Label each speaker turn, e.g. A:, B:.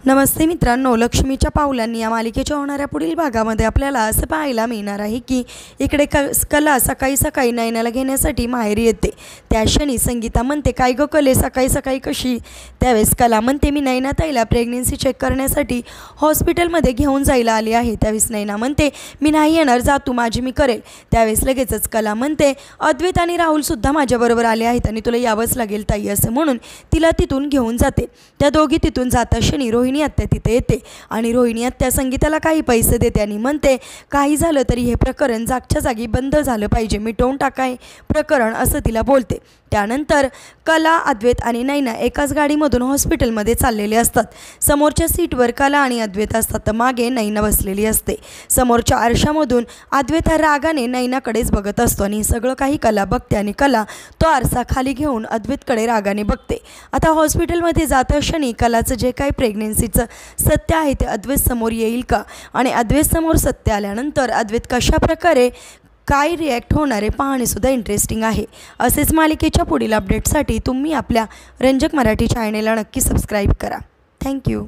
A: नमस्ते मित्रांनो, लक्ष्मीच्या पावलांनी या मालिकेच्या होणाऱ्या पुढील भागामध्ये आपल्याला असं पाहायला मिळणार आहे की इकडे कला सकाळी सकाळी नयनाला घेण्यासाठी माहेरी येते। त्या क्षणी संगीता म्हणते, काय गं कले, सकाळी सकाळी कशी? त्यावेळेस कला म्हणते, मी नयनाताईला प्रेग्नेन्सी चेक करण्यासाठी हॉस्पिटलमध्ये घेऊन जायला आली आहे। त्यावेळेस नयना म्हणते, मी नाही येणार, जा तू, माझी मी करेल। त्यावेळेस लगेचच कला म्हणते, अद्वैत आणि राहुलसुद्धा माझ्याबरोबर आले आहेत आणि तुला यावंच लागेल ताई, असं म्हणून तिला तिथून घेऊन जाते। त्या दोघी तिथून जाता क्षणी रोहिणी आत्या तिथे येते आणि रोहिणी आत्या संगीताला काही पैसे देते आणि म्हणते, काही झालं तरी हे प्रकरण जागच्या जागी बंद झालं पाहिजे, मिटवून टाकाय प्रकरण, असं तिला बोलते। त्यानंतर कला, अद्वैत आणि नयना एकाच गाडीमधून हॉस्पिटलमध्ये चाललेले असतात। समोरच्या सीटवर कला आणि अद्वैत असतात तर मागे नयना बसलेली असते। समोरच्या आरशामधून अद्वैत रागाने नयनाकडेच बघत असतो आणि सगळं काही कला बघते आणि कला तो आरसा खाली घेऊन अद्वैतकडे रागाने बघते। आता हॉस्पिटलमध्ये जात क्षणी कलाचं जे काही प्रेग्नेन्सीचं सत्य आहे ते अद्वैत समोर येईल का, आणि अद्वैत समोर सत्य आल्यानंतर अद्वैत कशा प्रकारे काय रिॲक्ट होणार आहे पाहणेसुद्धा इंटरेस्टिंग आहे। असेच मालिकेच्या पुढील अपडेटसाठी तुम्ही आपल्या रंजक मराठी चॅनेलला नक्की सबस्क्राईब करा। थँक्यू।